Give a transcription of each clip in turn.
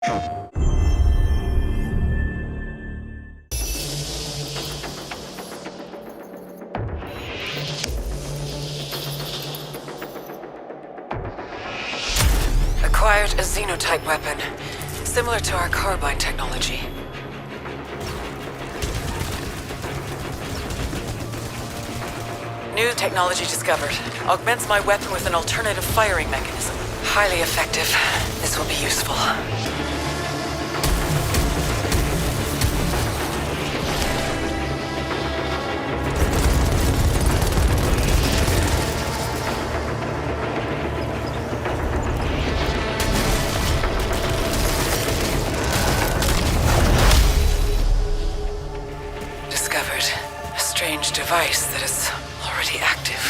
Acquired a xenotype weapon, similar to our carbine technology. New technology discovered. Augments my weapon with an alternative firing mechanism. Highly effective. This will be useful. Discovered a strange device that is already active.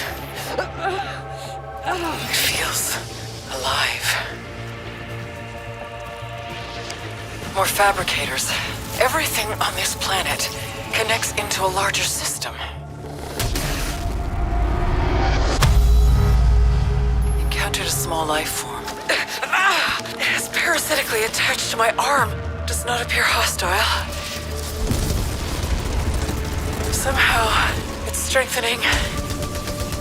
It feels alive. More fabricators. Everything on this planet connects into a larger system. Encountered a small life form. It is parasitically attached to my arm. Does not appear hostile. Somehow, it's strengthening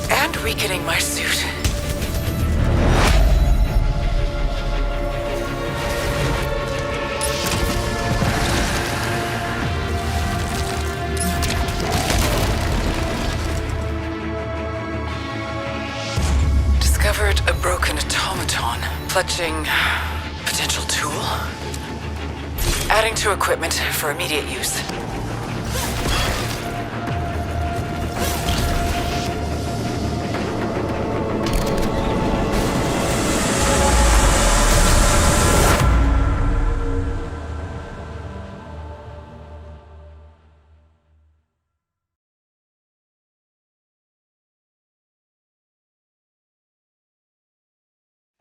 and weakening my suit. Discovered a broken automaton, clutching potential tool. Adding to equipment for immediate use.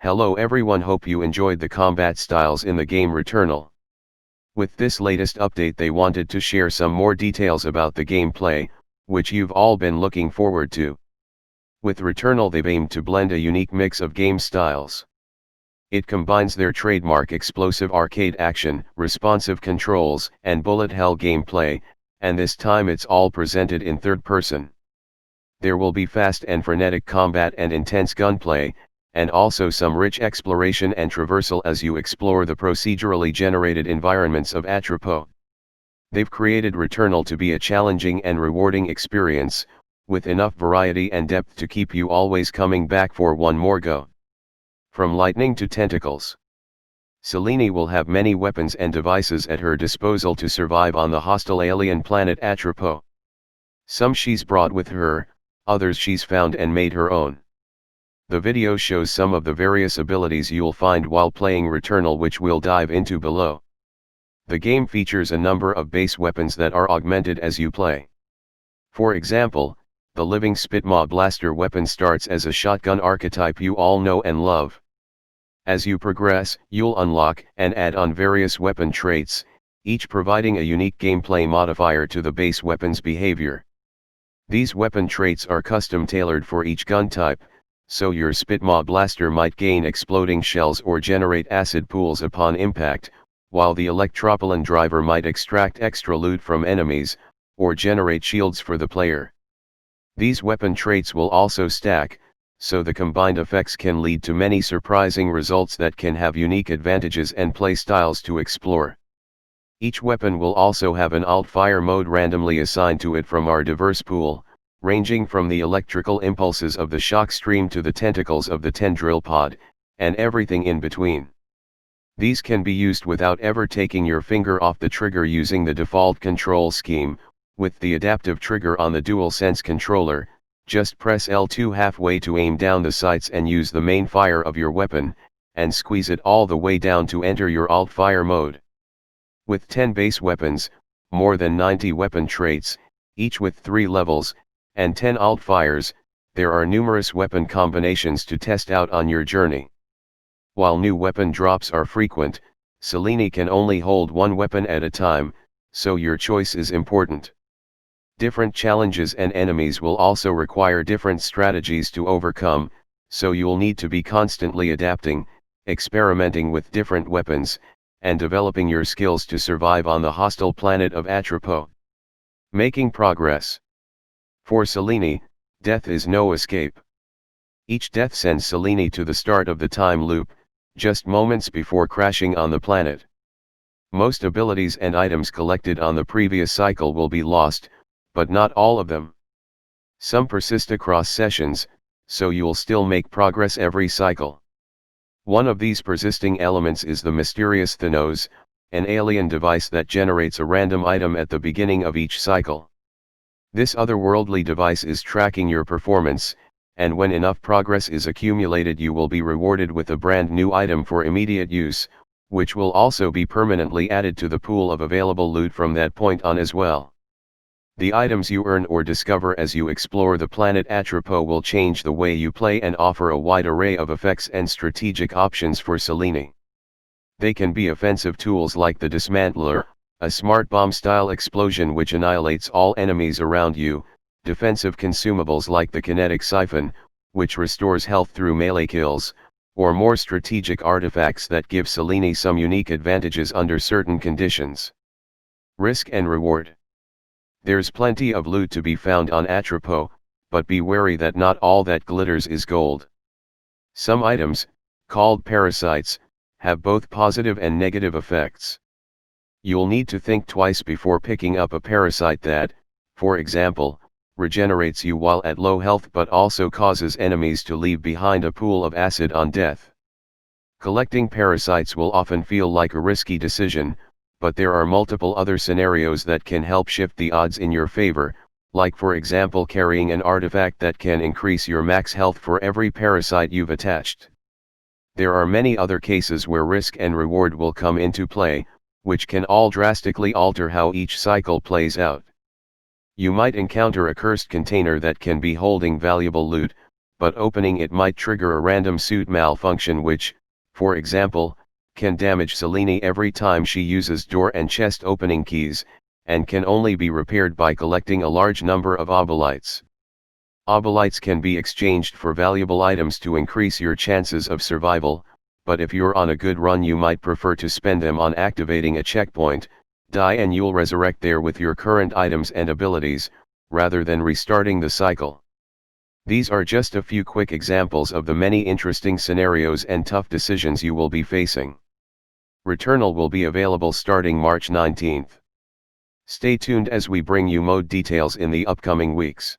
Hello everyone, hope you enjoyed the combat styles in the game Returnal. With this latest update they wanted to share some more details about the gameplay, which you've all been looking forward to. With Returnal they've aimed to blend a unique mix of game styles. It combines their trademark explosive arcade action, responsive controls, and bullet hell gameplay, and this time it's all presented in third person. There will be fast and frenetic combat and intense gunplay, and also some rich exploration and traversal as you explore the procedurally generated environments of Atropos. They've created Returnal to be a challenging and rewarding experience, with enough variety and depth to keep you always coming back for one more go. From lightning to tentacles, Selene will have many weapons and devices at her disposal to survive on the hostile alien planet Atropos. Some she's brought with her, others she's found and made her own. The video shows some of the various abilities you'll find while playing Returnal, which we'll dive into below. The game features a number of base weapons that are augmented as you play. For example, the living Spitmaw blaster weapon starts as a shotgun archetype you all know and love. As you progress, you'll unlock and add on various weapon traits, each providing a unique gameplay modifier to the base weapon's behavior. These weapon traits are custom tailored for each gun type, so your Spitmaw blaster might gain exploding shells or generate acid pools upon impact, while the Electropolon driver might extract extra loot from enemies, or generate shields for the player. These weapon traits will also stack, so the combined effects can lead to many surprising results that can have unique advantages and play styles to explore. Each weapon will also have an alt-fire mode randomly assigned to it from our diverse pool, ranging from the electrical impulses of the shock stream to the tentacles of the tendril pod, and everything in between. These can be used without ever taking your finger off the trigger using the default control scheme. With the adaptive trigger on the DualSense controller, just press L2 halfway to aim down the sights and use the main fire of your weapon, and squeeze it all the way down to enter your alt-fire mode. With 10 base weapons, more than 90 weapon traits, each with 3 levels, and 10 alt-fires, there are numerous weapon combinations to test out on your journey. While new weapon drops are frequent, Selene can only hold one weapon at a time, so your choice is important. Different challenges and enemies will also require different strategies to overcome, so you'll need to be constantly adapting, experimenting with different weapons, and developing your skills to survive on the hostile planet of Atropos. Making progress. For Selene, death is no escape. Each death sends Selene to the start of the time loop, just moments before crashing on the planet. Most abilities and items collected on the previous cycle will be lost, but not all of them. Some persist across sessions, so you'll still make progress every cycle. One of these persisting elements is the mysterious Thanos, an alien device that generates a random item at the beginning of each cycle. This otherworldly device is tracking your performance, and when enough progress is accumulated you will be rewarded with a brand new item for immediate use, which will also be permanently added to the pool of available loot from that point on as well. The items you earn or discover as you explore the planet Atropos will change the way you play and offer a wide array of effects and strategic options for Selene. They can be offensive tools like the Dismantler, a smart bomb-style explosion which annihilates all enemies around you, defensive consumables like the Kinetic Siphon, which restores health through melee kills, or more strategic artifacts that give Selene some unique advantages under certain conditions. Risk and reward. There's plenty of loot to be found on Atropos, but be wary that not all that glitters is gold. Some items, called parasites, have both positive and negative effects. You'll need to think twice before picking up a parasite that, for example, regenerates you while at low health but also causes enemies to leave behind a pool of acid on death. Collecting parasites will often feel like a risky decision, but there are multiple other scenarios that can help shift the odds in your favor, like for example carrying an artifact that can increase your max health for every parasite you've attached. There are many other cases where risk and reward will come into play, which can all drastically alter how each cycle plays out. You might encounter a cursed container that can be holding valuable loot, but opening it might trigger a random suit malfunction which, for example, can damage Selene every time she uses door and chest opening keys, and can only be repaired by collecting a large number of obolites. Obolites can be exchanged for valuable items to increase your chances of survival, but if you're on a good run you might prefer to spend them on activating a checkpoint, die and you'll resurrect there with your current items and abilities, rather than restarting the cycle. These are just a few quick examples of the many interesting scenarios and tough decisions you will be facing. Returnal will be available starting March 19th. Stay tuned as we bring you mode details in the upcoming weeks.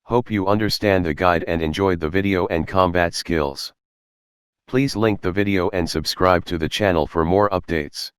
Hope you understand the guide and enjoyed the video and combat skills. Please link the video and subscribe to the channel for more updates.